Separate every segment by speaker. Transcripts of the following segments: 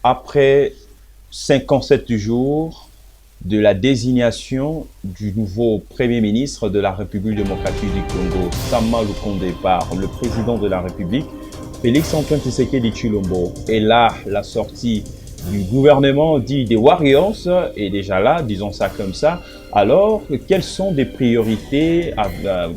Speaker 1: après 57 jours de la désignation du nouveau Premier ministre de la République démocratique du Congo, Sama Lukonde, par le président de la République, Félix-Antoine Tshisekedi Tshilombo. Et là, la sortie du gouvernement dit des Warriors est déjà là, disons ça comme ça. Alors, quelles sont des priorités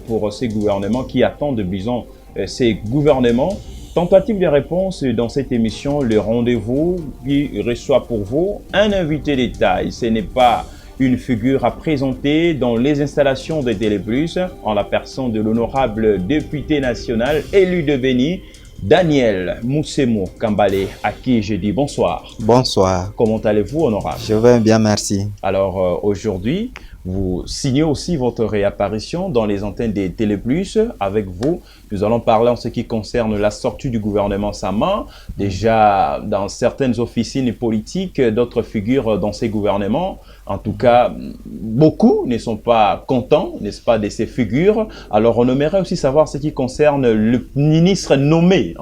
Speaker 1: pour ces gouvernements qui attendent, disons, ces gouvernements? Tentative de réponse dans cette émission, le rendez-vous qui reçoit pour vous un invité d'État. Ce n'est pas une figure à présenter dans les installations de Télé Plus, en la personne de l'honorable député national élu de Béni, Daniel Moussemo Kambale, à qui je dis bonsoir.
Speaker 2: Bonsoir.
Speaker 1: Comment allez-vous, honorable?
Speaker 2: Je vais bien, merci.
Speaker 1: Alors aujourd'hui, vous signez aussi votre réapparition dans les antennes des Télé Plus. Avec vous, nous allons parler en ce qui concerne la sortie du gouvernement Sama. Déjà, dans certaines officines politiques, d'autres figures dans ces gouvernements. En tout cas, beaucoup ne sont pas contents, n'est-ce pas, de ces figures. Alors, on aimerait aussi savoir ce qui concerne le ministre nommé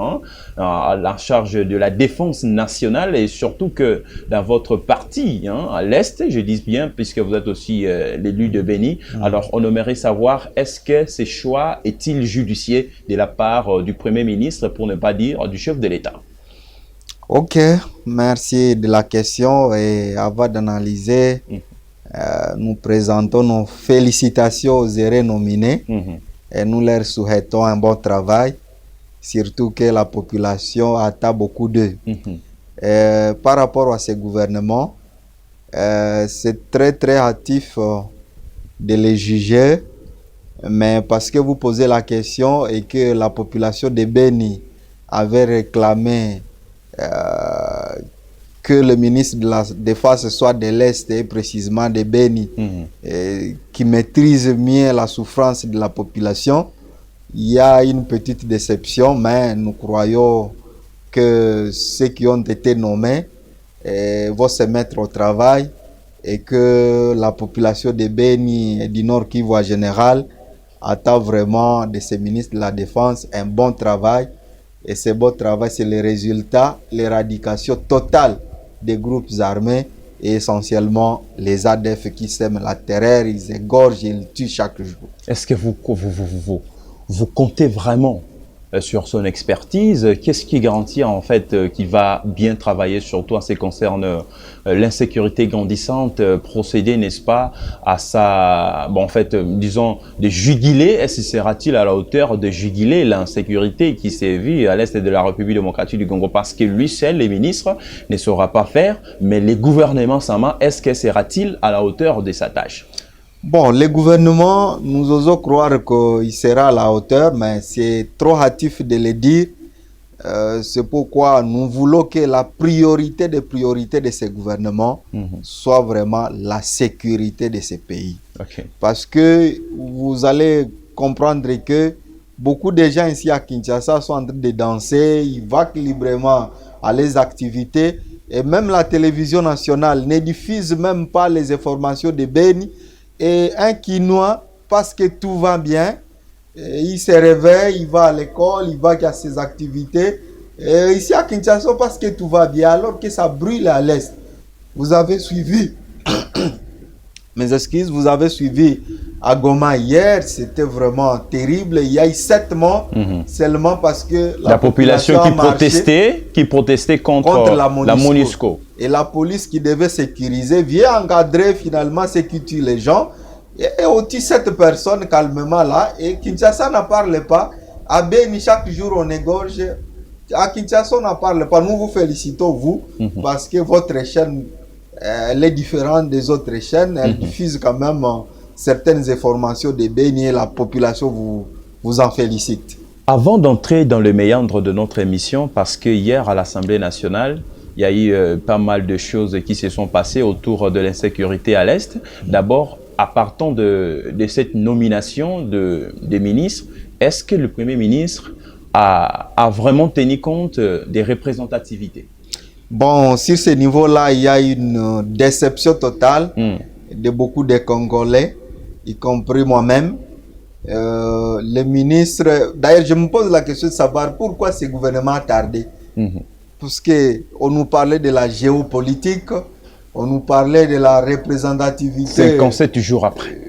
Speaker 1: à la charge de la défense nationale, et surtout que dans votre parti, à l'Est, je dis bien, puisque vous êtes aussi l'élu de Béni. Alors, on aimerait savoir, est-ce que ces choix est-il judicieux de la part du Premier ministre, pour ne pas dire du chef de l'État?
Speaker 2: Ok, merci de la question. Et avant d'analyser, nous présentons nos félicitations aux erreurs nominés et nous leur souhaitons un bon travail, surtout que la population attend beaucoup d'eux. Par rapport à ces gouvernements, c'est très hâtif de les juger, mais parce que vous posez la question et que la population de Béni avait réclamé que le ministre de la Défense soit de l'Est et précisément de Béni, qui maîtrise mieux la souffrance de la population, il y a une petite déception, mais nous croyons que ceux qui ont été nommés vont se mettre au travail et que la population de Béni et du Nord Kivu en général attend vraiment de ces ministres de la Défense un bon travail. Et ce bon travail, c'est le résultat, l'éradication totale des groupes armés et essentiellement les ADF qui sèment la terreur, ils égorgent et ils tuent chaque jour.
Speaker 1: Est-ce que vous comptez vraiment sur son expertise? Qu'est-ce qui garantit en fait qu'il va bien travailler, surtout en ce qui concerne l'insécurité grandissante, procéder, n'est-ce pas, à sa, bon en fait, disons, de juguler? Est-ce que sera-t-il à la hauteur de juguler l'insécurité qui sévit à l'est de la République démocratique du Congo? Parce que lui seul, les ministres, ne saura pas faire, mais les gouvernements Sama, est-ce que sera-t-il à la hauteur de sa tâche?
Speaker 2: Bon, le gouvernement, nous osons croire qu'il sera à la hauteur, mais c'est trop hâtif de le dire. C'est pourquoi nous voulons que la priorité des priorités de ce gouvernement soit vraiment la sécurité de ce pays. Parce que vous allez comprendre que beaucoup de gens ici à Kinshasa sont en train de danser, ils vaquent librement à leurs activités. Et même la télévision nationale ne diffuse même pas les informations de Béni. Et un Quinois, parce que tout va bien, il se réveille, il va à l'école, il va à ses activités. Et ici à Kinshasa, parce que tout va bien, alors que ça brûle à l'est. Vous avez suivi, mes excuses, vous avez suivi à Goma hier, c'était vraiment terrible. Il y a eu 7 morts seulement parce que
Speaker 1: la population qui protestait contre la MONUSCO.
Speaker 2: Et la police qui devait sécuriser vient encadrer finalement ce qui tue les gens. Et aussi cette personne calmement là. Et Kinshasa n'en parle pas. À Béni, chaque jour on égorge. À Kinshasa on n'en parle pas. Nous vous félicitons vous parce que votre chaîne elle est différente des autres chaînes. Elle diffuse quand même certaines informations de Béni et la population vous en félicite.
Speaker 1: Avant d'entrer dans le méandre de notre émission, parce que hier à l'Assemblée nationale, il y a eu pas mal de choses qui se sont passées autour de l'insécurité à l'Est. D'abord, à partir de cette nomination des ministres, est-ce que le Premier ministre a vraiment tenu compte des représentativités?
Speaker 2: Bon, sur ce niveau-là, il y a une déception totale de beaucoup de Congolais, y compris moi-même. Le ministre, d'ailleurs, je me pose la question de savoir pourquoi ce gouvernement a tardé. parce qu'on nous parlait de la géopolitique, on nous parlait de la représentativité.
Speaker 1: 57 jours après.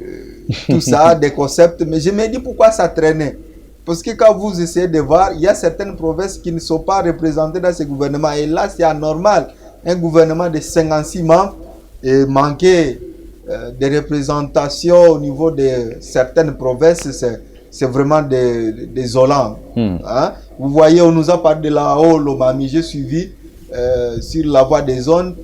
Speaker 2: Tout ça, des concepts. Mais je me dis pourquoi ça traînait. Parce que quand vous essayez de voir, il y a certaines provinces qui ne sont pas représentées dans ce gouvernement. Et là, c'est anormal. Un gouvernement de 56 membres et manquer de représentation au niveau de certaines provinces, c'est vraiment désolant. Hein? Vous voyez, on nous a parlé de la Haut-Lomami. J'ai suivi sur la voie des zones.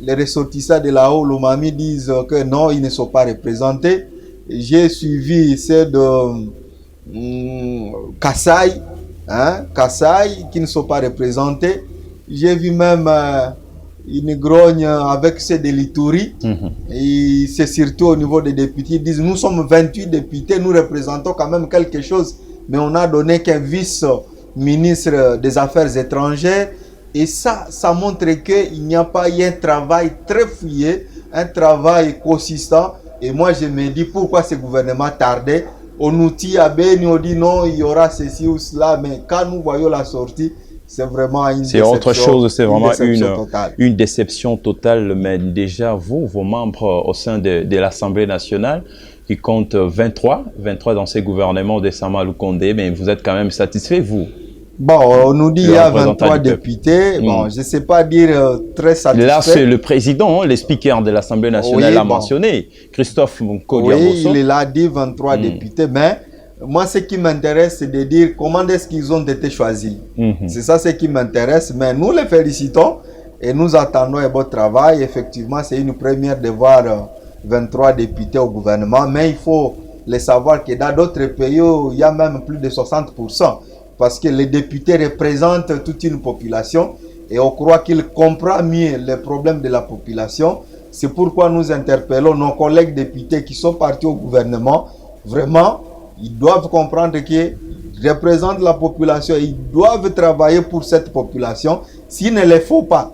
Speaker 2: Les ressortissants de la Haut-Lomami disent que non, ils ne sont pas représentés. J'ai suivi ceux de Kasaï, hein, Kasaï, qui ne sont pas représentés. J'ai vu même une grogne avec ceux de l'Ituri. Et c'est surtout au niveau des députés. Ils disent, nous sommes 28 députés, nous représentons quand même quelque chose. Mais on n'a donné qu'un vice-ministre des Affaires étrangères. Et ça montre qu'il n'y a pas eu un travail très fouillé, un travail consistant. Et moi, je me dis pourquoi ce gouvernement tardait. On nous tire à Beni, on dit non, il y aura ceci ou cela. Mais quand nous voyons la sortie, c'est vraiment une déception.
Speaker 1: C'est autre chose, c'est vraiment une déception totale. Mais déjà, vos membres au sein de l'Assemblée nationale, qui comptent 23 dans ces gouvernements de Samalou Kondé, mais vous êtes quand même satisfait, vous?
Speaker 2: Bon, on nous dit qu'il y a 23 députés. Bon, je ne sais pas dire très satisfait.
Speaker 1: Là, c'est le président, le speaker de l'Assemblée nationale l'a mentionné, Christophe Kodiaboso.
Speaker 2: Oui, il a dit 23 députés, mais moi, ce qui m'intéresse, c'est de dire comment est-ce qu'ils ont été choisis. C'est ça ce qui m'intéresse, mais nous les félicitons et nous attendons un bon travail. Effectivement, c'est une première de voir 23 députés au gouvernement, mais il faut les savoir que dans d'autres pays, il y a même plus de 60%. Parce que les députés représentent toute une population et on croit qu'ils comprennent mieux les problèmes de la population. C'est pourquoi nous interpellons nos collègues députés qui sont partis au gouvernement. Vraiment, ils doivent comprendre qu'ils représentent la population et ils doivent travailler pour cette population. S'il ne les faut pas,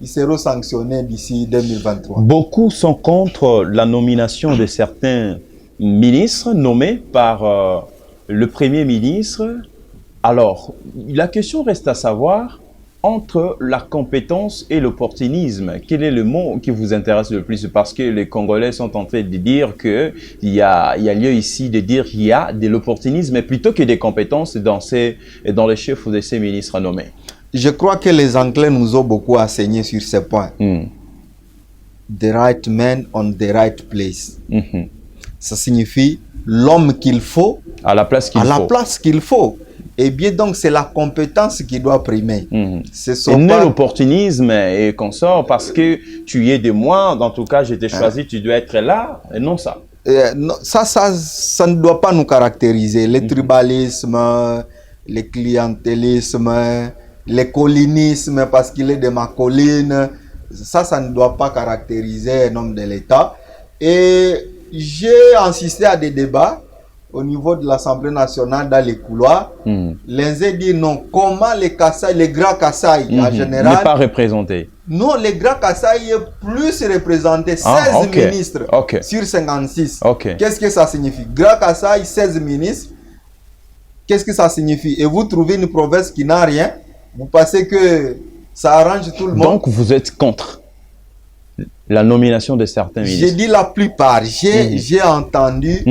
Speaker 2: ils seront sanctionnés d'ici 2023.
Speaker 1: Beaucoup sont contre la nomination de certains ministres nommés par le Premier ministre. Alors, la question reste à savoir, entre la compétence et l'opportunisme, quel est le mot qui vous intéresse le plus? Parce que les Congolais sont en train de dire qu'il y a lieu ici de dire qu'il y a de l'opportunisme plutôt que des compétences dans les chefs de ces ministres nommés.
Speaker 2: Je crois que les Anglais nous ont beaucoup enseigné sur ce point. The right man on the right place. Ça signifie l'homme qu'il faut
Speaker 1: à la place
Speaker 2: qu'il faut. Et bien donc, c'est la compétence qui doit primer.
Speaker 1: Et non l'opportunisme et qu'on sort parce que tu y es de moi, en tout cas, je t'ai choisi, tu dois être là, et non ça.
Speaker 2: Non, ça ne doit pas nous caractériser. Le tribalisme, le clientélisme, le collinisme parce qu'il est de ma colline, ça ne doit pas caractériser un homme de l'État. Et j'ai assisté à des débats au niveau de l'Assemblée nationale dans les couloirs. L'un dit non, comment les grands Kasaï en général
Speaker 1: n'est pas représenté.
Speaker 2: Non, les grands Kasaï est plus représenté, 16 ministres sur 56. Qu'est-ce que ça signifie? Grand Kasaï, 16 ministres. Qu'est-ce que ça signifie? Et vous trouvez une province qui n'a rien, vous pensez que ça arrange tout le monde.
Speaker 1: Donc vous êtes contre la nomination de certains ministres?
Speaker 2: J'ai dit la plupart. J'ai entendu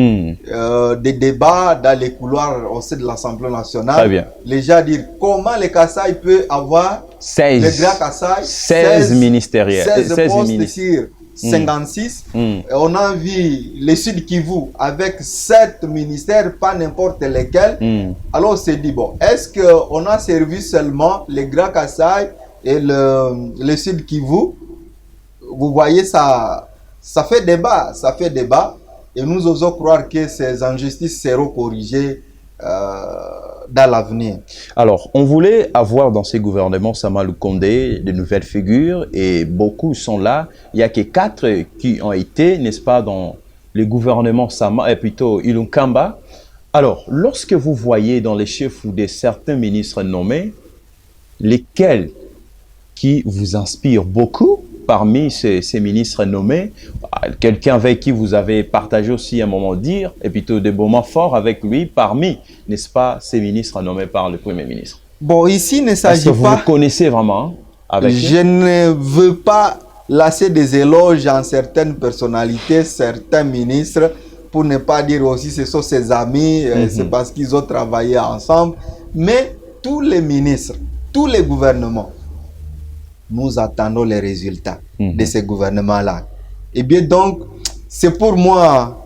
Speaker 2: des débats dans les couloirs au sein de l'Assemblée nationale.
Speaker 1: Très bien.
Speaker 2: Les gens disent comment les Kasaï peuvent avoir
Speaker 1: 16,
Speaker 2: les grands Kasaï,
Speaker 1: 16 ministériels,
Speaker 2: 16 postes sur 56. On a vu le Sud Kivu avec 7 ministères, pas n'importe lesquels. Alors on s'est dit, bon, est-ce qu'on a servi seulement les grands Kasaï et le Sud Kivu? Vous voyez, ça fait débat, et nous osons croire que ces injustices seront corrigées dans l'avenir.
Speaker 1: Alors, on voulait avoir dans ces gouvernements Samalou Kondé de nouvelles figures, et beaucoup sont là. Il n'y a que 4 qui ont été, n'est-ce pas, dans le gouvernement plutôt Ilunkamba. Alors, lorsque vous voyez dans les chefs ou de certains ministres nommés, lesquels qui vous inspirent beaucoup parmi ces ministres nommés, quelqu'un avec qui vous avez partagé aussi un moment dire, et plutôt des moments forts avec lui, parmi, n'est-ce pas, ces ministres nommés par le Premier ministre?
Speaker 2: Bon, ici, il ne
Speaker 1: Est-ce que
Speaker 2: s'agit
Speaker 1: vous
Speaker 2: pas...
Speaker 1: vous connaissez vraiment avec eux?
Speaker 2: Je ne veux pas lasser des éloges en certaines personnalités, certains ministres, pour ne pas dire aussi ce sont ses amis, c'est parce qu'ils ont travaillé ensemble. Mais tous les ministres, tous les gouvernements, nous attendons les résultats de ces gouvernements-là. Et bien donc, c'est pour moi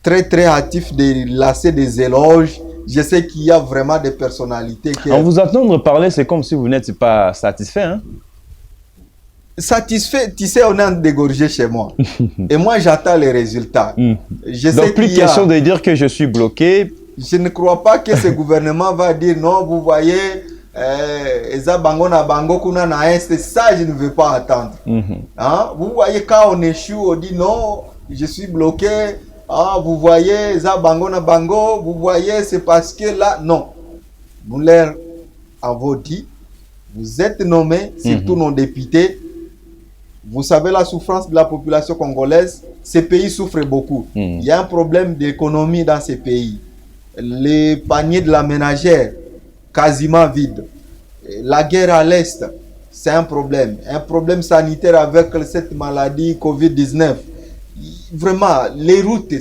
Speaker 2: très très hâtif de lasser des éloges. Je sais qu'il y a vraiment des personnalités qui...
Speaker 1: En vous entendre parler, c'est comme si vous n'êtes pas satisfait, hein?
Speaker 2: Satisfait, tu sais, on est dégorgé chez moi. Et moi, j'attends les résultats. Je sais
Speaker 1: Donc, plus question de dire que je suis bloqué.
Speaker 2: Je ne crois pas que ce gouvernement va dire non, vous voyez, ça, je ne veux pas attendre. Hein? Vous voyez, quand on échoue, on dit non, je suis bloqué. Ah, vous voyez, ça, bango, vous voyez, c'est parce que là, non. Nous leur avons dit, vous êtes nommés, surtout nos députés. Vous savez la souffrance de la population congolaise, ces pays souffrent beaucoup. Il y a un problème d'économie dans ces pays. Les paniers de la ménagère, quasiment vides. La guerre à l'Est, c'est un problème. Un problème sanitaire avec cette maladie Covid-19. Vraiment, les routes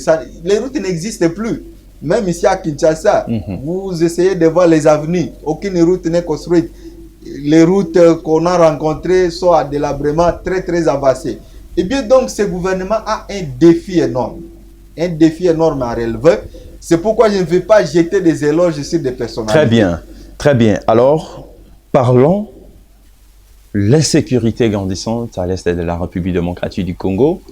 Speaker 2: n'existent plus. Même ici à Kinshasa, vous essayez de voir les avenues. Aucune route n'est construite. Les routes qu'on a rencontrées sont à délabrement très très avancé. Et bien donc, ce gouvernement a un défi énorme. Un défi énorme à relever. C'est pourquoi je ne vais pas jeter des éloges sur des personnalités.
Speaker 1: Très bien, très bien. Alors, parlons l'insécurité grandissante à l'est de la République démocratique du Congo.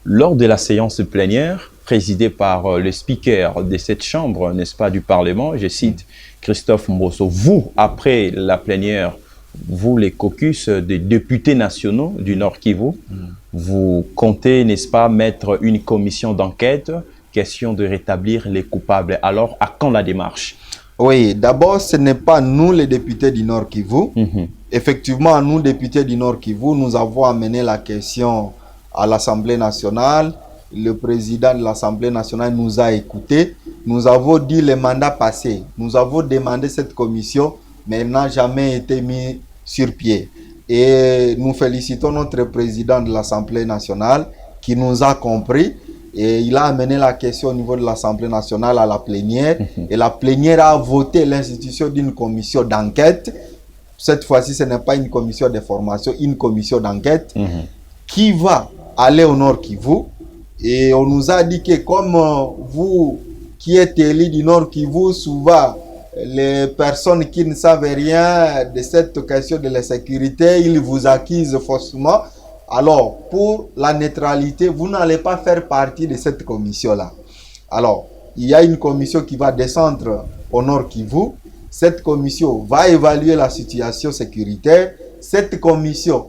Speaker 1: Lors de la séance plénière, présidée par le speaker de cette chambre, n'est-ce pas, du Parlement, je cite Christophe Mbosso, vous, après la plénière, vous, les caucus des députés nationaux du Nord Kivu, vous comptez, n'est-ce pas, mettre une commission d'enquête, question de rétablir les coupables. Alors, à quand la démarche?
Speaker 2: Oui, d'abord, ce n'est pas nous, les députés du Nord Kivu. Effectivement, nous, députés du Nord Kivu, nous avons amené la question à l'Assemblée nationale. Le président de l'Assemblée nationale nous a écoutés. Nous avons dit le mandat passé. Nous avons demandé cette commission, mais elle n'a jamais été mise sur pied. Et nous félicitons notre président de l'Assemblée nationale qui nous a compris. Et il a amené la question au niveau de l'Assemblée nationale à la plénière. Et la plénière a voté l'institution d'une commission d'enquête. Cette fois-ci, ce n'est pas une commission de formation, une commission d'enquête qui va aller au Nord Kivu. Et on nous a dit que comme vous qui êtes élus du Nord Kivu, souvent les personnes qui ne savent rien de cette question de la sécurité, ils vous accusent faussement. Alors, pour la neutralité, vous n'allez pas faire partie de cette commission-là. Alors, il y a une commission qui va descendre au Nord Kivu. Cette commission va évaluer la situation sécuritaire. Cette commission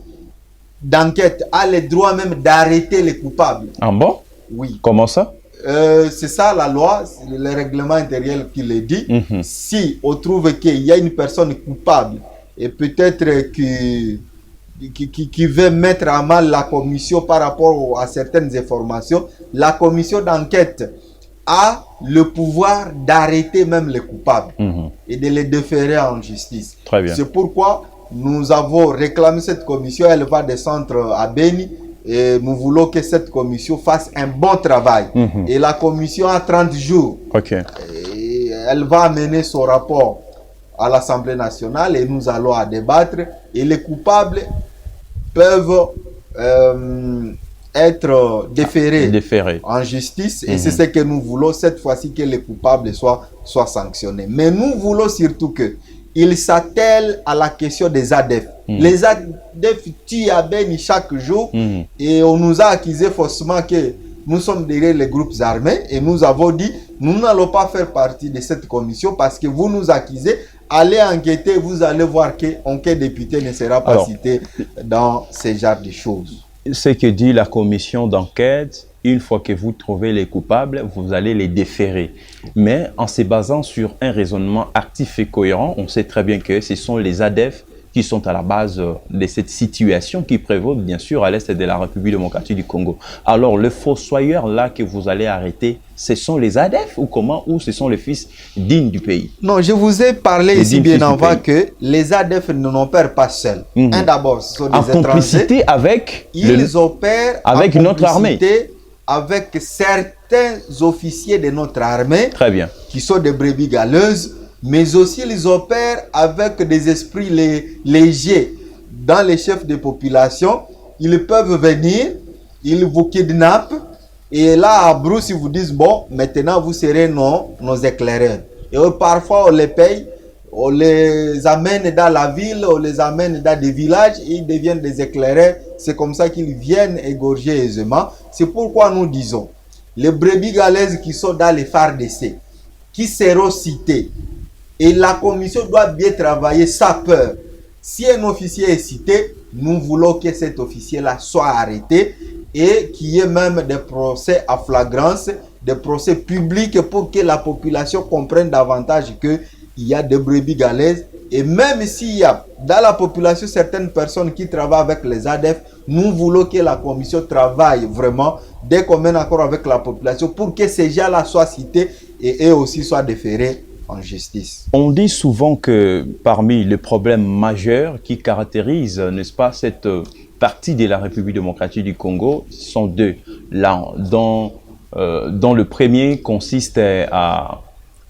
Speaker 2: d'enquête a le droit même d'arrêter les coupables.
Speaker 1: Ah bon?
Speaker 2: Oui.
Speaker 1: Comment ça?
Speaker 2: C'est ça la loi, le règlement intérieur qui le dit. Si on trouve qu'il y a une personne coupable et peut-être qui veut mettre à mal la commission par rapport à certaines informations, la commission d'enquête a le pouvoir d'arrêter même les coupables et de les déférer en justice.
Speaker 1: Très bien.
Speaker 2: C'est pourquoi nous avons réclamé cette commission. Elle va descendre à Beni et nous voulons que cette commission fasse un bon travail. Et la commission a 30 jours. Et elle va amener son rapport à l'Assemblée nationale et nous allons à débattre. Et les coupables peuvent être déférés en justice. Et c'est ce que nous voulons cette fois-ci, que les coupables soient sanctionnés. Mais nous voulons surtout que il s'attelle à la question des ADF. Les ADF tuent à Beni chaque jour et on nous a accusé faussement que nous sommes derrière les groupes armés et nous avons dit nous n'allons pas faire partie de cette commission parce que vous nous accusez. Allez enquêter, vous allez voir qu'aucun député ne sera pas cité dans ce genre de choses.
Speaker 1: Ce que dit la commission d'enquête, une fois que vous trouvez les coupables, vous allez les déférer. Mais en se basant sur un raisonnement actif et cohérent, on sait très bien que ce sont les ADF qui sont à la base de cette situation qui prévaut, bien sûr, à l'est de la République démocratique du Congo. Alors, le fossoyeur là que vous allez arrêter, ce sont les ADF ou comment, ou ce sont les fils dignes du pays?
Speaker 2: Non, je vous ai parlé
Speaker 1: Les
Speaker 2: ici
Speaker 1: dignes
Speaker 2: bien
Speaker 1: fils du
Speaker 2: avant
Speaker 1: pays.
Speaker 2: que les ADF n'opèrent pas seuls. Un d'abord, ce sont des
Speaker 1: En
Speaker 2: étrangers.
Speaker 1: complicité avec,
Speaker 2: Ils opèrent
Speaker 1: avec
Speaker 2: en
Speaker 1: notre armée.
Speaker 2: complicité avec certains officiers de notre armée
Speaker 1: Très bien.
Speaker 2: qui sont des brebis galeuses, mais aussi ils opèrent avec des esprits légers. Dans les chefs de population, ils peuvent venir, ils vous kidnappent, et là, à Brousse, ils vous disent, bon, maintenant vous serez nos éclaireurs. Et parfois, on les paye, on les amène dans la ville, on les amène dans des villages, et ils deviennent des éclaireurs. C'est comme ça qu'ils viennent égorger aisément. C'est pourquoi nous disons, les brebis galaises qui sont dans les FARDC, qui seront cités, et la commission doit bien travailler sans peur. Si un officier est cité, nous voulons que cet officier-là soit arrêté et qu'il y ait même des procès à flagrance, des procès publics pour que la population comprenne davantage qu'il y a des brebis galaises. Et même s'il y a dans la population certaines personnes qui travaillent avec les ADF, nous voulons que la commission travaille vraiment dès qu'on mène accord avec la population pour que ces gens-là soient cités et eux aussi soient déférés en justice.
Speaker 1: On dit souvent que parmi les problèmes majeurs qui caractérisent, n'est-ce pas, cette partie de la République démocratique du Congo, sont deux. Là, dont le premier consiste à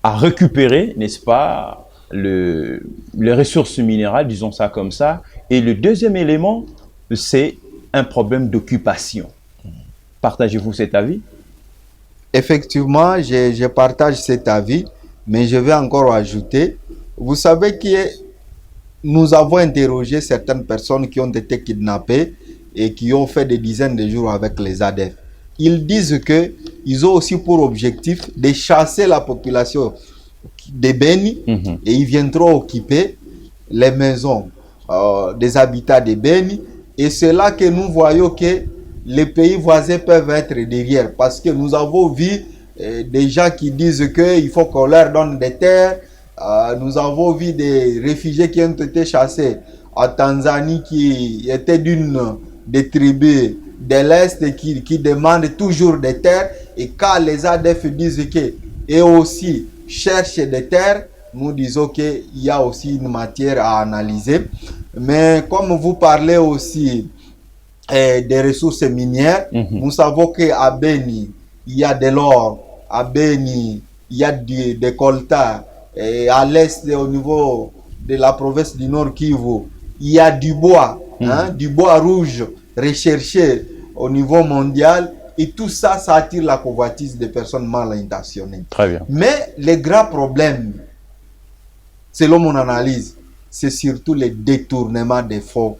Speaker 1: récupérer, n'est-ce pas, les ressources minérales, disons ça comme ça. Et le deuxième élément, c'est un problème d'occupation. Partagez-vous cet avis?
Speaker 2: Effectivement, je partage cet avis, mais je vais encore ajouter, vous savez que nous avons interrogé certaines personnes qui ont été kidnappées et qui ont fait des dizaines de jours avec les ADF. Ils disent qu'ils ont aussi pour objectif de chasser la population des Béni et ils viendront occuper les maisons des habitats des Béni. Et c'est là que nous voyons que les pays voisins peuvent être derrière, parce que nous avons vu des gens qui disent qu'il faut qu'on leur donne des terres. Nous avons vu des réfugiés qui ont été chassés en Tanzanie, qui étaient d'une des tribus de l'Est qui demandent toujours des terres. Et quand les ADF disent qu'eux aussi cherchent des terres, nous disons qu'il y a aussi une matière à analyser. Mais comme vous parlez aussi des ressources minières, nous savons qu'à Béni, il y a de l'or, à Béni, il y a des coltas, et à l'est, au niveau de la province du Nord Kivu, il y a du bois, du bois rouge recherché au niveau mondial, et tout ça, ça attire la convoitise des personnes mal intentionnées.
Speaker 1: Très bien.
Speaker 2: Mais le grand problème, selon mon analyse, c'est surtout le détournement des fonds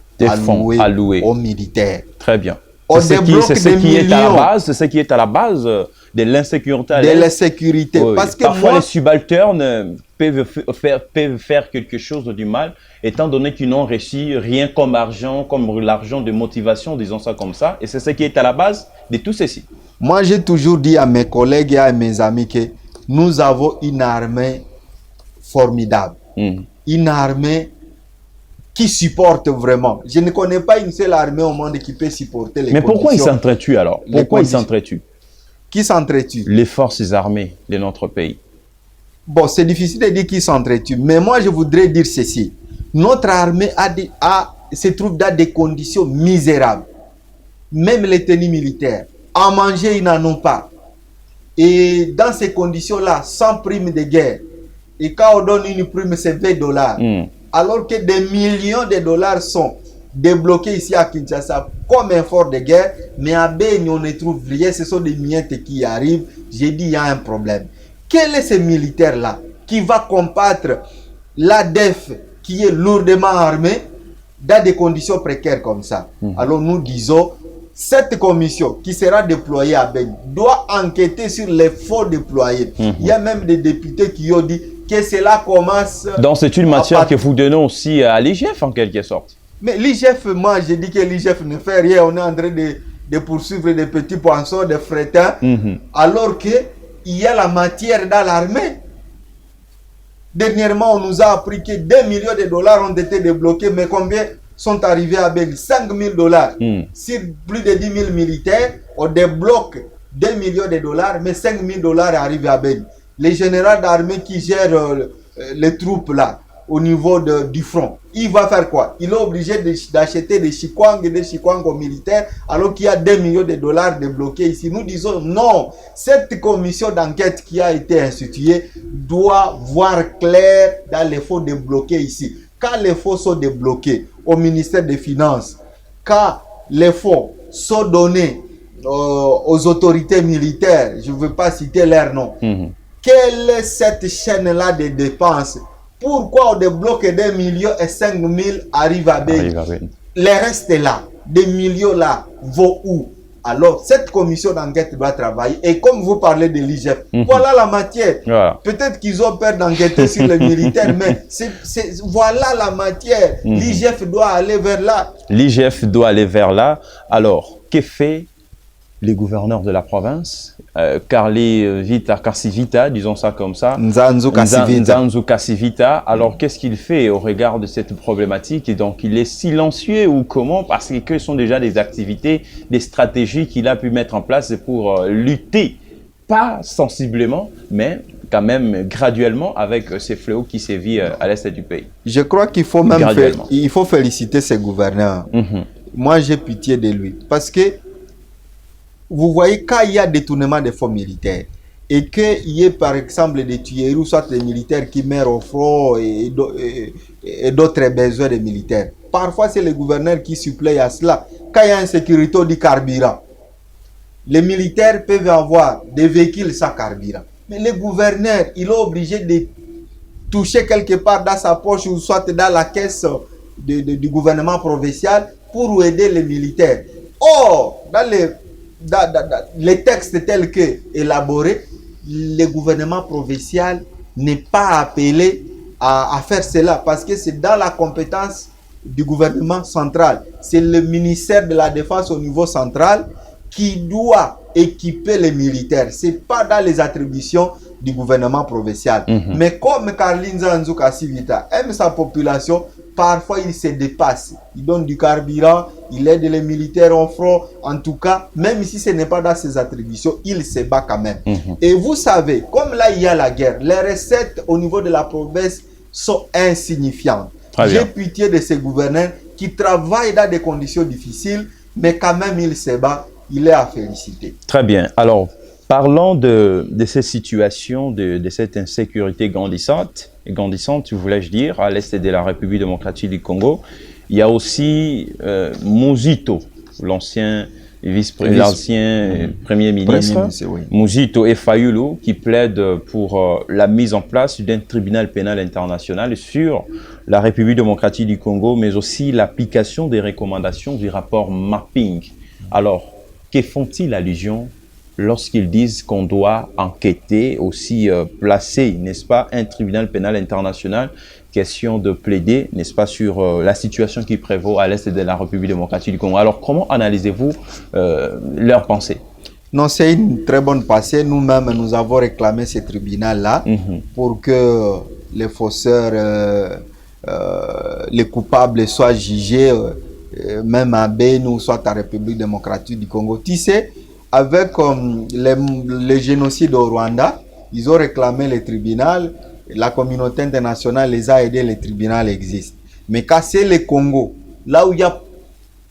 Speaker 2: alloués aux militaires.
Speaker 1: Très bien.
Speaker 2: C'est
Speaker 1: ce qui est à la base, c'est ce qui est à la base de l'insécurité.
Speaker 2: De l'insécurité.
Speaker 1: Oui.
Speaker 2: Parce que
Speaker 1: parfois, les subalternes peuvent faire quelque chose du mal, étant donné qu'ils n'ont reçu rien comme argent, comme l'argent de motivation, disons ça comme ça. Et c'est ce qui est à la base de tout ceci.
Speaker 2: Moi, j'ai toujours dit à mes collègues et à mes amis que nous avons une armée formidable. Une armée qui supporte vraiment. Je ne connais pas une seule armée au monde qui peut supporter les conditions.
Speaker 1: Mais pourquoi ils s'entretuent alors? Pourquoi ils s'entretuent?
Speaker 2: Qui s'entretue? Les
Speaker 1: forces armées de notre pays.
Speaker 2: Bon, c'est difficile de dire qui s'entretue, mais moi je voudrais dire ceci. Notre armée se trouve dans des conditions misérables. Même les tenues militaires. À manger, ils n'en ont pas. Et dans ces conditions-là, sans prime de guerre, et quand on donne une prime, c'est $20. Alors que des millions de dollars sont débloqués ici à Kinshasa comme un fort de guerre, mais à Béni, on ne trouve rien, ce sont des miettes qui arrivent. J'ai dit, il y a un problème. Quel est ce militaire-là qui va combattre l'ADF qui est lourdement armé dans des conditions précaires comme ça? Alors nous disons, cette commission qui sera déployée à Béni doit enquêter sur les faux déployés. Il y a même des députés qui ont dit que cela commence...
Speaker 1: Donc c'est une matière que vous donnez aussi à l'IGF en quelque sorte.
Speaker 2: Mais l'IGF, moi j'ai dit que l'IGF ne fait rien. On est en train de poursuivre des petits poissons, des frétins, alors qu'il y a la matière dans l'armée. Dernièrement, on nous a appris que 2 millions de dollars ont été débloqués, mais combien sont arrivés à Béni? $5 000. Sur plus de 10 000 militaires, on débloque 2 millions de dollars, mais 5 000 dollars arrivent à Beni. Les généraux d'armée qui gèrent les troupes là, au niveau du front, il va faire quoi? Il est obligé d'acheter des chikwang et des chikwang aux militaires alors qu'il y a 2 millions de dollars débloqués ici. Nous disons non, cette commission d'enquête qui a été instituée doit voir clair dans les fonds débloqués ici. Quand les fonds sont débloqués au ministère des Finances, quand les fonds sont donnés aux autorités militaires, je ne veux pas citer leur nom, quelle est cette chaîne-là de dépenses? Pourquoi on débloque 2 millions et 5 000 arrivent à Beni? Les restes là, des millions là, vont où? Alors, cette commission d'enquête doit travailler. Et comme vous parlez de l'IGF, voilà la matière. Voilà. Peut-être qu'ils ont peur d'enquêter sur les militaires, mais voilà la matière. L'IGF doit aller vers là.
Speaker 1: L'IGF doit aller vers là. Alors, que fait les gouverneurs de la province, Carly Vita, Kasivita, disons ça comme ça.
Speaker 2: Nzanzu
Speaker 1: Kasivita. Alors, qu'est-ce qu'il fait au regard de cette problématique? Et donc, il est silencieux ou comment? Parce que ce sont déjà des activités, des stratégies qu'il a pu mettre en place pour lutter, pas sensiblement, mais quand même graduellement avec ces fléaux qui sévissent à l'est du pays.
Speaker 2: Je crois qu'il faut même féliciter ces gouverneurs. Moi, j'ai pitié de lui. Parce que vous voyez, quand il y a détournement des fonds militaires et qu'il y ait par exemple des tueries ou soit des militaires qui meurent au front et d'autres besoins des militaires, parfois c'est les gouverneurs qui suppléent à cela. Quand il y a insécurité du carburant, les militaires peuvent avoir des véhicules sans carburant. Mais les gouverneurs, il est obligé de toucher quelque part dans sa poche ou soit dans la caisse du gouvernement provincial pour aider les militaires. Or, dans les textes tels que élaborés, le gouvernement provincial n'est pas appelé à faire cela parce que c'est dans la compétence du gouvernement central. C'est le ministère de la Défense au niveau central qui doit équiper les militaires. Ce n'est pas dans les attributions du gouvernement provincial. Mais comme Carly Nzanzu Kasivita aime sa population, parfois il se dépasse. Il donne du carburant, il aide les militaires en front. En tout cas, même si ce n'est pas dans ses attributions, il se bat quand même. Et vous savez, comme là il y a la guerre, les recettes au niveau de la province sont insignifiantes. J'ai pitié de ces gouverneurs qui travaillent dans des conditions difficiles, mais quand même il se bat. Il est à féliciter.
Speaker 1: Très bien. Alors, parlons de ces situations, de cette insécurité grandissante, voulais-je dire, à l'est de la République démocratique du Congo. Il y a aussi Muzito, l'ancien Premier ministre, oui. Muzito et Fayulu, qui plaide pour la mise en place d'un tribunal pénal international sur la République démocratique du Congo, mais aussi l'application des recommandations du rapport Mapping. Alors, que font-ils allusion lorsqu'ils disent qu'on doit enquêter, aussi placer, n'est-ce pas, un tribunal pénal international, question de plaider, n'est-ce pas, sur la situation qui prévaut à l'est de la République démocratique du Congo. Alors, comment analysez-vous leurs pensées?
Speaker 2: Non, c'est une très bonne pensée. Nous-mêmes, nous avons réclamé ce tribunal-là pour que les fausseurs, les coupables soient jugés, même à Beni ou soit à la République démocratique du Congo. Tu sais, avec les génocides au Rwanda, ils ont réclamé le tribunal, la communauté internationale les a aidés, le tribunal existe. Mais quand c'est le Congo, là où il y a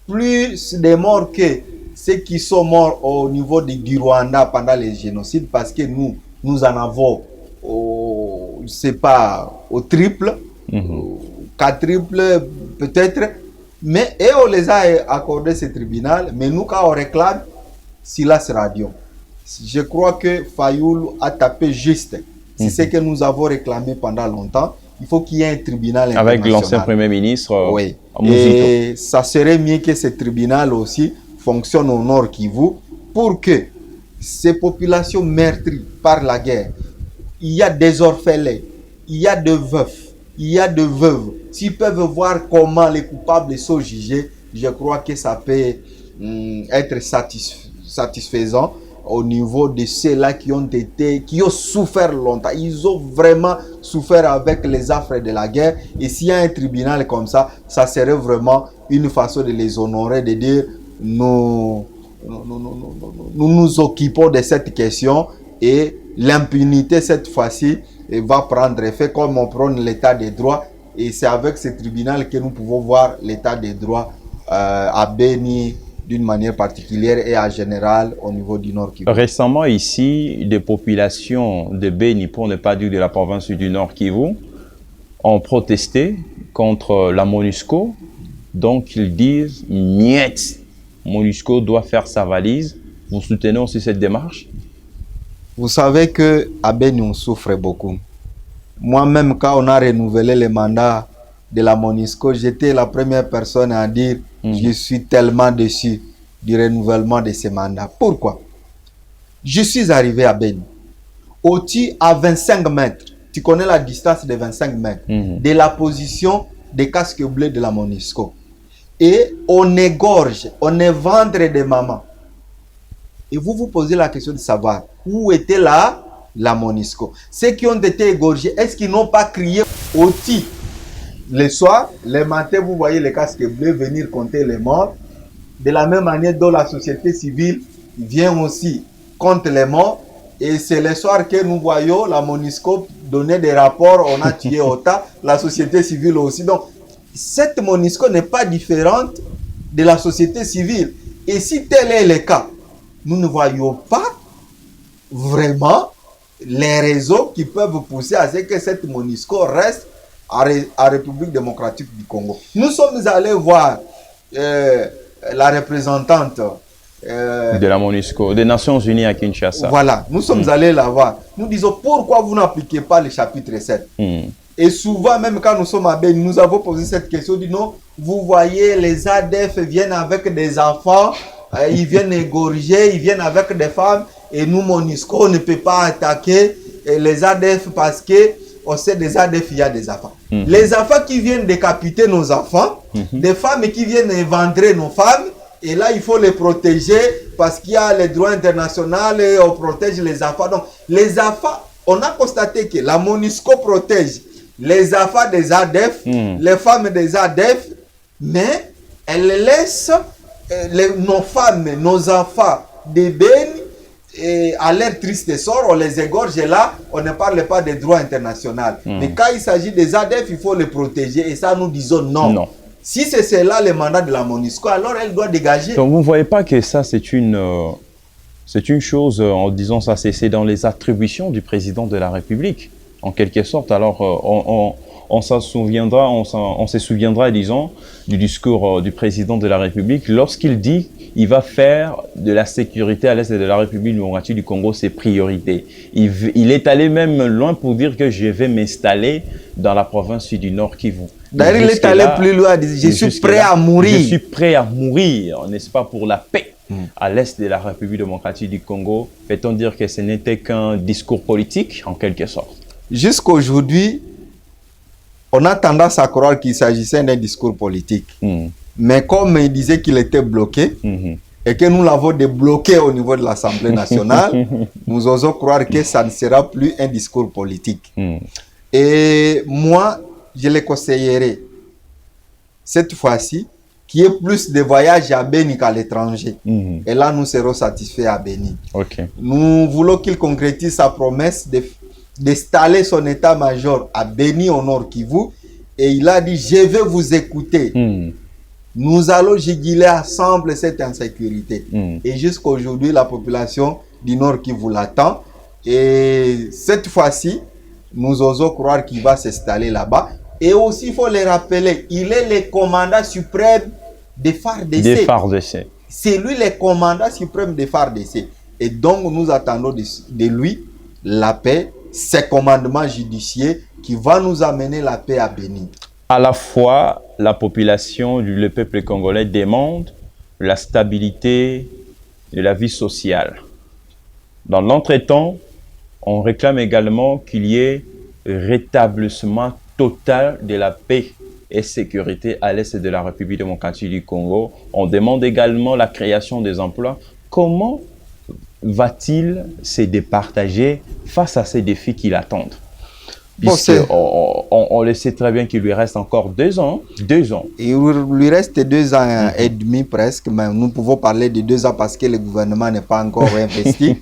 Speaker 2: plus de morts que ceux qui sont morts au niveau du Rwanda pendant les génocides, parce que nous en avons, c'est pas au triple, quadruple peut-être, mais et on les a accordé ce tribunal, mais nous quand on réclame, Silas Radio. Je crois que Fayulu a tapé juste. C'est ce que nous avons réclamé pendant longtemps. Il faut qu'il y ait un tribunal international.
Speaker 1: Avec l'ancien Premier ministre.
Speaker 2: Oui. Et ça serait mieux que ce tribunal aussi fonctionne au Nord Kivu pour que ces populations meurtries par la guerre, il y a des orphelins, il y a des veufs, il y a des veuves. S'ils peuvent voir comment les coupables sont jugés, je crois que ça peut être satisfaisant au niveau de ceux-là qui ont souffert longtemps. Ils ont vraiment souffert avec les affres de la guerre. Et s'il y a un tribunal comme ça, ça serait vraiment une façon de les honorer, de dire nous nous occupons de cette question et l'impunité cette fois-ci va prendre effet comme on prône l'état des droits. Et c'est avec ce tribunal que nous pouvons voir l'état des droits à Beni d'une manière particulière et en général au niveau du Nord Kivu.
Speaker 1: Récemment ici, des populations de Beni, pour ne pas dire de la province du Nord Kivu, ont protesté contre la MONUSCO. Donc ils disent « Niet, MONUSCO doit faire sa valise ». Vous soutenez aussi cette démarche?
Speaker 2: Vous savez qu'à Beni, on souffre beaucoup. Moi-même, quand on a renouvelé le mandat de la MONUSCO, j'étais la première personne à dire je suis tellement déçu du renouvellement de ce mandat. Pourquoi? Je suis arrivé à Beni, au-dessus à 25 mètres. Tu connais la distance de 25 mètres de la position des casques bleus de la MONUSCO. Et on égorge, on évendre des mamans. Et vous vous posez la question de savoir où était la MONUSCO. Ceux qui ont été égorgés, est-ce qu'ils n'ont pas crié au-dessus? Le soir, le matin, vous voyez les casques bleus venir compter les morts. De la même manière dont la société civile vient aussi compter les morts. Et c'est le soir que nous voyons la MONUSCO donner des rapports, on a tué autant, la société civile aussi. Donc, cette MONUSCO n'est pas différente de la société civile. Et si tel est le cas, nous ne voyons pas vraiment les raisons qui peuvent pousser à ce que cette MONUSCO reste à République démocratique du Congo. Nous sommes allés voir la représentante
Speaker 1: de la MONUSCO, des Nations Unies à Kinshasa.
Speaker 2: Voilà, nous sommes allés la voir. Nous disons pourquoi vous n'appliquez pas le chapitre 7. Et souvent, même quand nous sommes à Beni, nous avons posé cette question, dit non, vous voyez, les ADF viennent avec des enfants, ils viennent égorger, ils viennent avec des femmes, et nous, MONUSCO, on ne peut pas attaquer les ADF parce que on sait des ADF, il y a des enfants. Les enfants qui viennent décapiter nos enfants, des femmes qui viennent éventrer nos femmes, et là, il faut les protéger parce qu'il y a les droits internationaux et on protège les enfants. Donc, les enfants, on a constaté que la MONUSCO protège les enfants des ADF, les femmes des ADF, mais elle laisse nos femmes, nos enfants des Beni et à leur triste sort, on les égorge et là, on ne parle pas des droits internationaux. Mais quand il s'agit des ADF, il faut les protéger et ça, nous disons non. Si c'est cela le mandat de la MONUSCO, alors elle doit dégager.
Speaker 1: Donc vous ne voyez pas que ça, c'est une chose, en disant ça, c'est dans les attributions du président de la République, en quelque sorte. Alors, on se souviendra, disons, du discours du président de la République lorsqu'il dit qu'il va faire de la sécurité à l'est de la République démocratique du Congo ses priorités. Il est allé même loin pour dire que je vais m'installer dans la province du Nord Kivu.
Speaker 2: D'ailleurs, il est allé plus loin, je suis prêt à mourir.
Speaker 1: Je suis prêt à mourir, n'est-ce pas, pour la paix à l'est de la République démocratique du Congo. Peut-on dire que ce n'était qu'un discours politique, en quelque sorte?
Speaker 2: Jusqu'à aujourd'hui, on a tendance à croire qu'il s'agissait d'un discours politique. Mais comme il disait qu'il était bloqué, et que nous l'avons débloqué au niveau de l'Assemblée nationale, nous osons croire que ça ne sera plus un discours politique. Et moi, je les conseillerais, cette fois-ci, qu'il y ait plus de voyages à Beni qu'à l'étranger. Et là, nous serons satisfaits à Beni. Nous voulons qu'il concrétise sa promesse d'installer son état-major à Beni au Nord Kivu. Et il a dit, je vais vous écouter. Nous allons juguler ensemble cette insécurité. Et jusqu'à aujourd'hui, la population du Nord Kivu l'attend. Et cette fois-ci, nous osons croire qu'il va s'installer là-bas. Et aussi, il faut le rappeler, il est le commandant suprême des FARDC. C'est lui le commandant suprême des FARDC. Et donc, nous attendons de lui la paix, ses commandements judiciaires qui va nous amener la paix à Beni.
Speaker 1: À la fois, la population, le peuple congolais demande la stabilité de la vie sociale. Dans l'entretemps, on réclame également qu'il y ait rétablissement total de la paix et sécurité à l'est de la République démocratique du Congo. On demande également la création des emplois. Comment va-t-il se départager face à ces défis qui l'attendent? Puisqu'on le sait très bien qu'il lui reste encore 2 ans. 2 ans.
Speaker 2: Il lui reste 2 ans et demi presque, mais nous pouvons parler de 2 ans parce que le gouvernement n'est pas encore investi.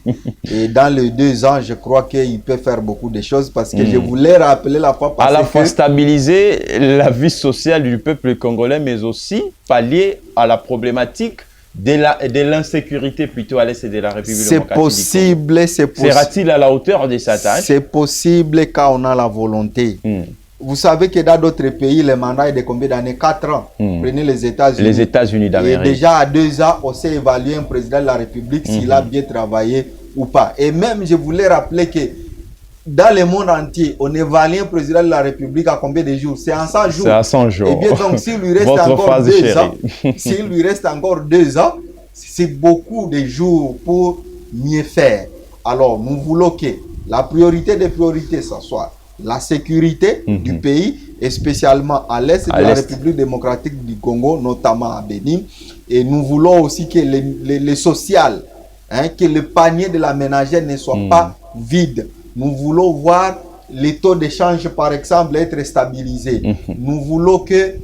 Speaker 2: Et dans les 2 ans, je crois qu'il peut faire beaucoup de choses parce que je voulais rappeler la fois passée.
Speaker 1: À la fois stabiliser la vie sociale du peuple congolais, mais aussi pallier à la problématique de l'insécurité plutôt à l'est de la République démocratique du Congo. Sera-t-il à la hauteur de sa tâche?
Speaker 2: C'est possible quand on a la volonté. Vous savez que dans d'autres pays, le mandat est de combien d'années? 4 ans. Prenez les États-Unis.
Speaker 1: Les États-Unis d'Amérique.
Speaker 2: Et déjà à 2 ans, on sait évaluer un président de la République s'il a bien travaillé ou pas. Et même, je voulais rappeler que dans le monde entier, on évalue un président de la République à combien de jours? C'est en 100 jours.
Speaker 1: C'est à 100 jours.
Speaker 2: Et bien donc, s'il lui reste encore 2 ans, s'il lui reste encore 2 ans, c'est beaucoup de jours pour mieux faire. Alors, nous voulons que la priorité des priorités, ce soit la sécurité du pays, et spécialement à l'est de la République démocratique du Congo, notamment à Bénin. Et nous voulons aussi que le social, que le panier de la ménagère ne soit pas vide. Nous voulons voir les taux d'échange, par exemple, être stabilisés. Nous voulons que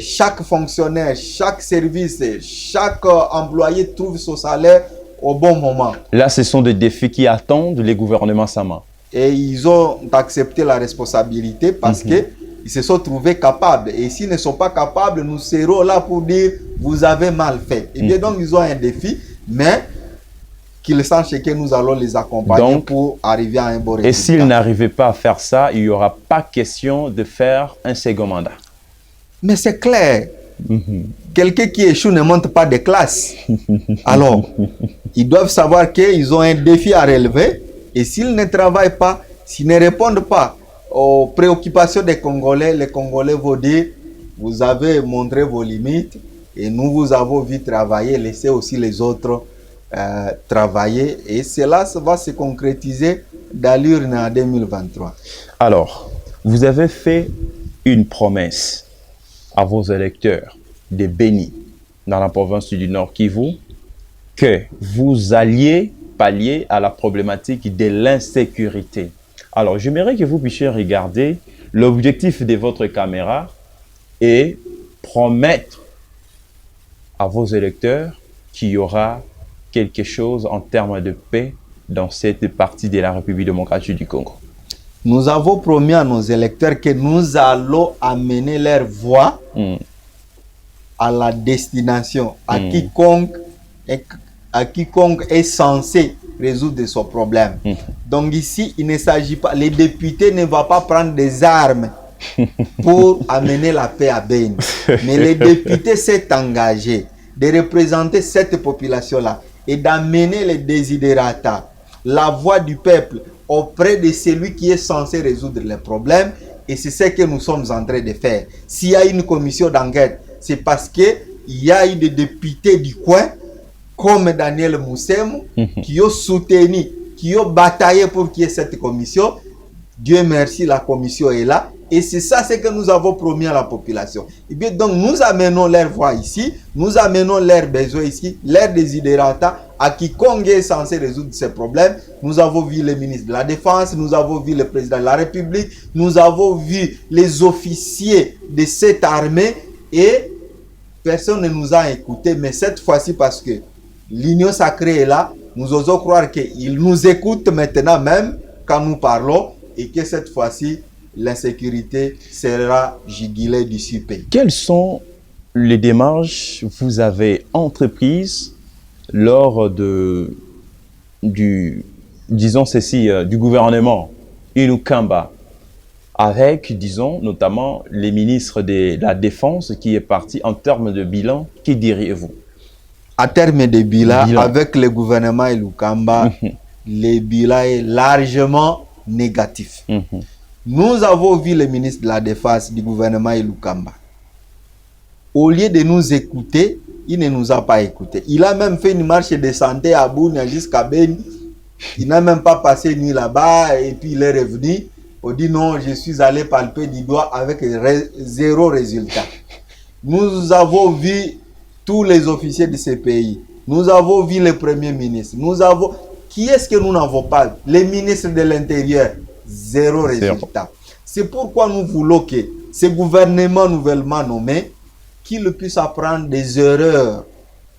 Speaker 2: chaque fonctionnaire, chaque service, chaque employé trouve son salaire au bon moment.
Speaker 1: Là, ce sont des défis qui attendent les gouvernements Sama.
Speaker 2: Et ils ont accepté la responsabilité parce qu'ils se sont trouvés capables. Et s'ils ne sont pas capables, nous serons là pour dire « vous avez mal fait ». Et bien donc, ils ont un défi, mais qu'ils sachent que nous allons les accompagner pour arriver à un bon résultat.
Speaker 1: Et s'ils n'arrivaient pas à faire ça, il n'y aura pas question de faire un second mandat.
Speaker 2: Mais c'est clair. Quelqu'un qui échoue ne monte pas de classe. Alors, ils doivent savoir qu'ils ont un défi à relever. Et s'ils ne travaillent pas, s'ils ne répondent pas aux préoccupations des Congolais, les Congolais vont dire « vous avez montré vos limites et nous vous avons vu travailler, laissez aussi les autres travailler ». Et cela va se concrétiser dans l'urne en 2023.
Speaker 1: Alors, vous avez fait une promesse à vos électeurs de Béni, dans la province du Nord Kivu, que vous alliez pallier à la problématique de l'insécurité. Alors, j'aimerais que vous puissiez regarder l'objectif de votre caméra et promettre à vos électeurs qu'il y aura quelque chose en termes de paix dans cette partie de la République démocratique du Congo.
Speaker 2: Nous avons promis à nos électeurs que nous allons amener leur voix à la destination, à quiconque est censé résoudre son problème. Donc ici, il ne s'agit pas, les députés ne vont pas prendre des armes pour amener la paix à Béni. Mais les députés s'est engagé de représenter cette population-là et d'amener les desiderata, la voix du peuple auprès de celui qui est censé résoudre les problèmes. Et c'est ce que nous sommes en train de faire. S'il y a une commission d'enquête, c'est parce qu'il y a eu des députés du coin comme Daniel Moussem, qui ont soutenu, qui ont bataillé pour qu'il y ait cette commission. Dieu merci, la commission est là. Et c'est ça ce que nous avons promis à la population. Et bien donc nous amenons leur voix ici, nous amenons leurs besoins ici, leurs desiderata à quiconque est censé résoudre ces problèmes. Nous avons vu le ministre de la Défense, nous avons vu le président de la République, nous avons vu les officiers de cette armée et personne ne nous a écoutés. Mais cette fois-ci, parce que l'Union sacrée est là, nous osons croire qu'ils nous écoutent maintenant même quand nous parlons et que cette fois-ci, l'insécurité sera jugulée d'ici pays.
Speaker 1: Quelles sont les démarches que vous avez entreprises lors du gouvernement Inukamba avec, disons, notamment les ministres de la Défense qui est parti en termes de bilan? Qui diriez-vous?
Speaker 2: À terme de bilan, avec le gouvernement Inukamba, le bilan est largement négatif. Nous avons vu le ministre de la Défense du gouvernement Inukamba. Au lieu de nous écouter, il ne nous a pas écoutés. Il a même fait une marche de santé à Bounia jusqu'à Béni. Il n'a même pas passé une nuit là-bas et puis il est revenu. On dit non, je suis allé palper du doigt avec zéro résultat. Nous avons vu tous les officiers de ce pays. Nous avons vu le premier ministre. Nous avons... Qui est-ce que nous n'avons pas? Les ministres de l'Intérieur. Zéro résultat. C'est pourquoi nous voulons que ce gouvernement nouvellement nommé, qu'il puisse apprendre des erreurs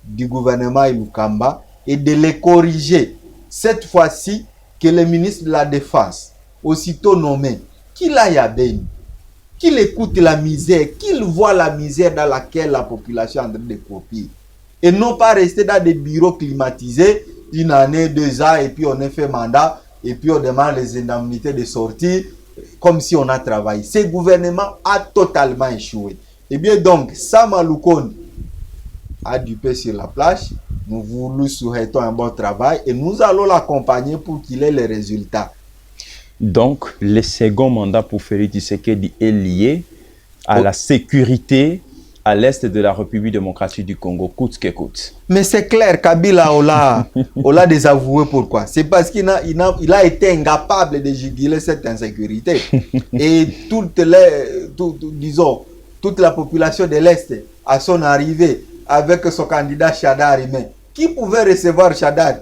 Speaker 2: du gouvernement Ilukamba et de les corriger. Cette fois-ci, que le ministre de la Défense, aussitôt nommé, qu'il aille à Beni, qu'il écoute la misère, qu'il voit la misère dans laquelle la population est en train de copier. Et non pas rester dans des bureaux climatisés, une année, 2 ans, et puis on a fait mandat, et puis on demande les indemnités de sortie, comme si on a travaillé. Ce gouvernement a totalement échoué. Et bien donc, Sama Lukonde a dupé sur la plage. Nous lui souhaitons un bon travail et nous allons l'accompagner pour qu'il ait les résultats.
Speaker 1: Donc, le second mandat pour Félix Tshisekedi est lié à la sécurité à l'est de la République démocratique du Congo, coûte que coûte.
Speaker 2: Mais c'est clair, Kabila, on l'a désavoué. Pourquoi? C'est parce qu'il a été incapable de juguler cette insécurité. Et toute la population de l'Est, à son arrivée, avec son candidat Chadar, mais qui pouvait recevoir Chadar?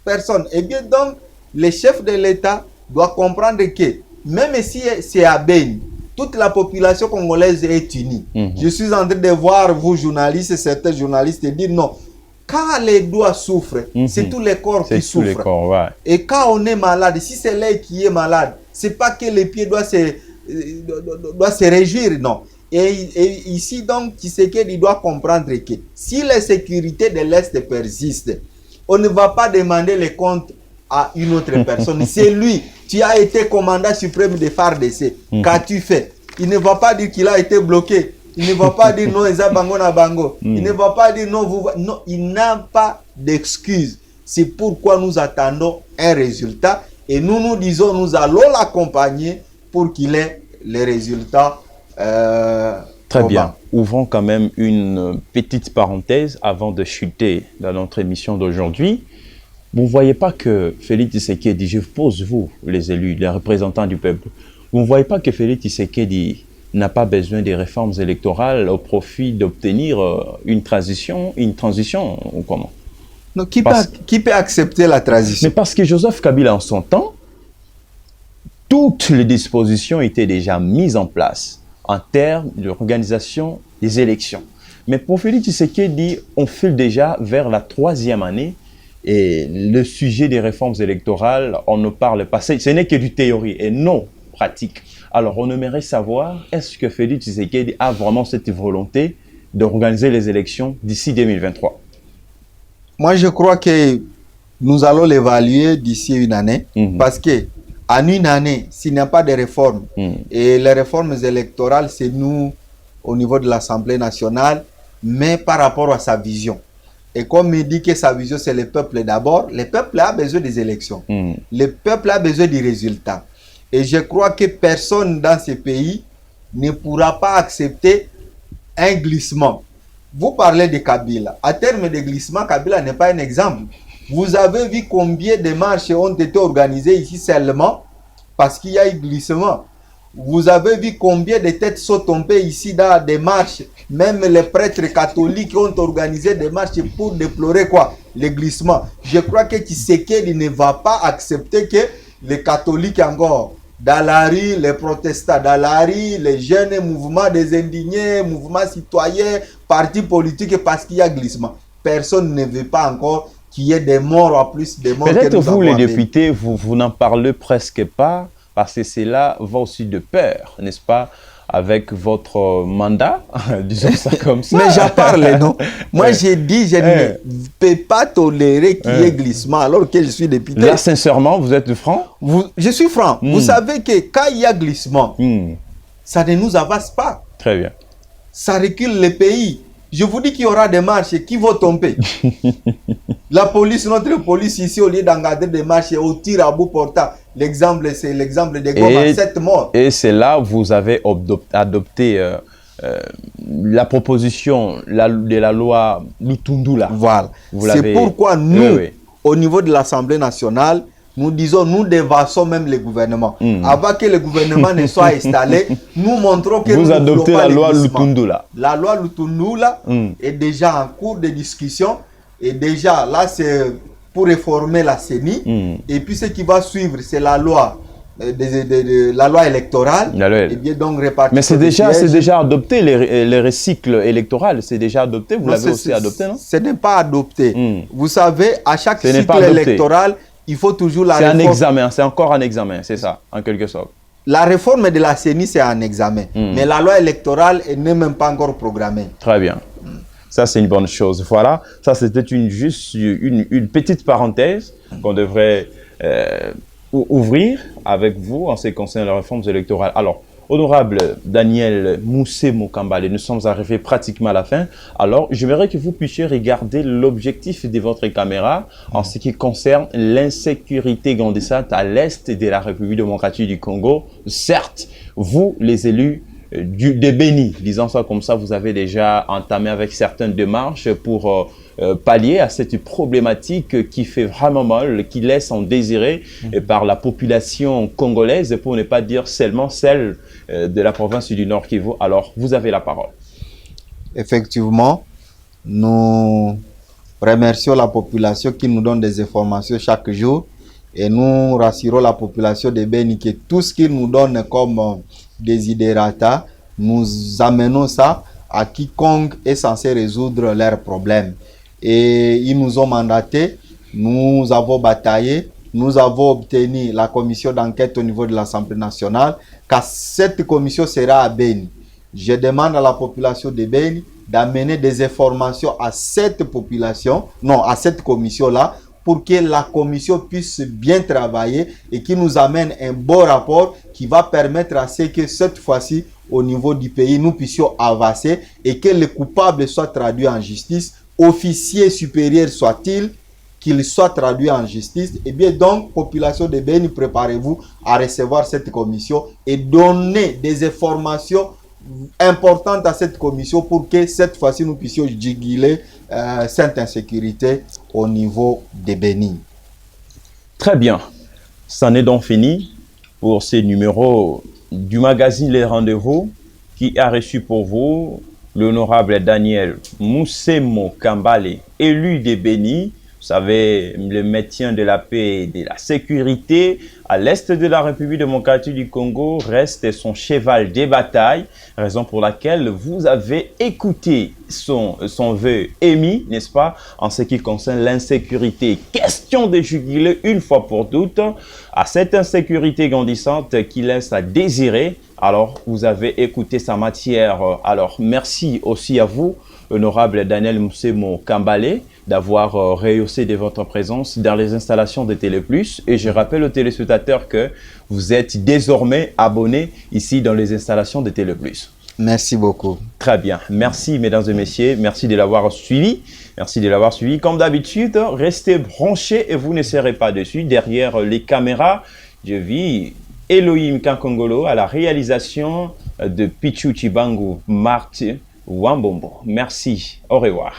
Speaker 2: Personne. Et bien donc, le chef de l'État doit comprendre que, même si c'est à Beni, toute la population congolaise est unie. Je suis en train de voir, vous journalistes, certains journalistes, dire non. Quand les doigts souffrent, c'est tous les corps qui souffrent. Les corps, ouais. Et quand on est malade, si c'est l'œil qui est malade, c'est pas que les pieds doivent se réjouir, non. Et ici, donc, Tshisekedi doit comprendre que si la sécurité de l'Est persiste, on ne va pas demander les comptes à une autre personne. C'est lui. Tu as été commandant suprême de FARDC. Qu'as-tu fait? Il ne va pas dire qu'il a été bloqué. Il ne va pas dire non, ils ont bango na bango. Il ne va pas dire non, non, il n'a pas d'excuse. C'est pourquoi nous attendons un résultat et nous disons nous allons l'accompagner pour qu'il ait les résultats.
Speaker 1: Très bien. Ouvrons quand même une petite parenthèse avant de chuter dans notre émission d'aujourd'hui. Vous ne voyez pas que Félix Tshisekedi, je pose vous, les élus, les représentants du peuple, vous ne voyez pas que Félix Tshisekedi n'a pas besoin des réformes électorales au profit d'obtenir une transition ou comment?
Speaker 2: Non, qui peut accepter la transition?
Speaker 1: Mais parce que Joseph Kabila, en son temps, toutes les dispositions étaient déjà mises en place en termes de l'organisation des élections. Mais pour Félix Tshisekedi, on file déjà vers la 3e année et le sujet des réformes électorales, on ne parle pas. Ce n'est que du théorie et non pratique. Alors, on aimerait savoir, est-ce que Félix Tshisekedi a vraiment cette volonté d'organiser les élections d'ici 2023?
Speaker 2: Moi, je crois que nous allons l'évaluer d'ici une année parce que en une année, s'il n'y a pas de réformes, et les réformes électorales, c'est nous, au niveau de l'Assemblée nationale, mais par rapport à sa vision. Et comme il dit que sa vision, c'est le peuple d'abord, le peuple a besoin des élections. Le peuple a besoin des résultats. Et je crois que personne dans ce pays ne pourra pas accepter un glissement. Vous parlez de Kabila. À terme de glissement, Kabila n'est pas un exemple. Vous avez vu combien de marches ont été organisées ici seulement parce qu'il y a eu glissement. Vous avez vu combien de têtes sont tombées ici dans des marches. Même les prêtres catholiques ont organisé des marches pour déplorer quoi? Le glissement. Je crois que Tshisekedi ne va pas accepter que les catholiques encore dans la rue, les protestants dans la rue, les jeunes mouvements des indignés, mouvements citoyens, partis politiques parce qu'il y a glissement. Personne ne veut pas encore qu'il y ait des morts en plus des morts.
Speaker 1: Peut-être vous, les députés, vous n'en parlez presque pas parce que cela va aussi de pair, n'est-ce pas, avec votre mandat, disons ça comme ça.
Speaker 2: Mais j'en parle, non? Moi, j'ai dit, je ne peux pas tolérer qu'il y ait glissement alors que je suis député.
Speaker 1: Là, sincèrement, vous êtes franc?
Speaker 2: Je suis franc. Vous savez que quand il y a glissement, ça ne nous avance pas.
Speaker 1: Très bien.
Speaker 2: Ça recule le pays. Je vous dis qu'il y aura des marches qui vont tomber. La police, notre police ici, au lieu d'engager des marches, au tir à bout portant. L'exemple, c'est l'exemple de Goma, 7 morts.
Speaker 1: Et c'est là où vous avez adopté la proposition de la loi Lutundula.
Speaker 2: Voilà. C'est pourquoi nous, au niveau de l'Assemblée nationale, nous disons, nous dévassons même le gouvernement. Avant que le gouvernement ne soit installé, nous montrons que
Speaker 1: vous adoptez la loi Lutundula.
Speaker 2: La loi Lutundula est déjà en cours de discussion. Et déjà, là, c'est pour réformer la CENI. Et puis, ce qui va suivre, c'est la loi de la loi électorale, et bien donc répartition.
Speaker 1: Mais c'est déjà adopté, les recycles électoraux, c'est déjà adopté, vous l'avez aussi adopté, non?
Speaker 2: Ce n'est pas adopté. Vous savez, à chaque cycle électoral, il faut toujours la réforme.
Speaker 1: C'est un examen, c'est encore un examen, c'est ça, en quelque sorte.
Speaker 2: La réforme de la CENI, c'est un examen. Mais la loi électorale n'est même pas encore programmée.
Speaker 1: Très bien. Ça, c'est une bonne chose. Voilà, ça, c'était juste une petite parenthèse qu'on devrait ouvrir avec vous en ce qui concerne les réformes électorales. Alors, honorable Daniel Moussé-Mokambale, nous sommes arrivés pratiquement à la fin. Alors, j'aimerais que vous puissiez regarder l'objectif de votre caméra en ce qui concerne l'insécurité grandissante à l'est de la République démocratique du Congo. Certes, vous, les élus de Béni, disons ça comme ça, vous avez déjà entamé avec certaines démarches pour pallier à cette problématique qui fait vraiment mal, qui laisse en désirer par la population congolaise, pour ne pas dire seulement celle de la province du Nord Kivu. Alors, vous avez la parole.
Speaker 2: Effectivement, nous remercions la population qui nous donne des informations chaque jour et nous rassurons la population de Béni que tout ce qu'ils nous donnent comme desiderata, nous amenons ça à quiconque est censé résoudre leurs problèmes. Et ils nous ont mandaté, nous avons bataillé, nous avons obtenu la commission d'enquête au niveau de l'Assemblée nationale, car cette commission sera à Béni. Je demande à la population de Béni d'amener des informations à cette population, non, à cette commission-là, pour que la commission puisse bien travailler et qui nous amène un bon rapport qui va permettre à ce que cette fois-ci, au niveau du pays, nous puissions avancer et que les coupables soient traduits en justice, officier supérieur soit-il, qu'il soit traduit en justice. Et bien donc, population de Béni, préparez-vous à recevoir cette commission et donner des informations importantes à cette commission pour que cette fois-ci nous puissions juguler cette insécurité au niveau de Béni.
Speaker 1: Très bien. C'en est donc fini pour ces numéros du magazine Les Rendez-vous qui a reçu pour vous l'honorable Daniel Moussé-Mokambale, élu de Béni. Vous savez, le maintien de la paix et de la sécurité à l'est de la République démocratique du Congo reste son cheval de bataille, raison pour laquelle vous avez écouté son vœu émis, n'est-ce pas, en ce qui concerne l'insécurité. Question de juguler une fois pour toutes à cette insécurité grandissante qui laisse à désirer. Alors, vous avez écouté sa matière. Alors, merci aussi à vous, honorable Daniel Moussé-Mokambale, d'avoir rehaussé de votre présence dans les installations de Télé Plus. Et je rappelle aux téléspectateurs que vous êtes désormais abonnés ici dans les installations de Télé Plus.
Speaker 2: Merci beaucoup.
Speaker 1: Très bien. Merci, mesdames et messieurs. Merci de l'avoir suivi. Merci de l'avoir suivi. Comme d'habitude, restez branchés et vous ne serez pas dessus. Derrière les caméras, je vis Elohim Kankongolo à la réalisation de Pichu Chibangu Marti Wambombo. Merci. Au revoir.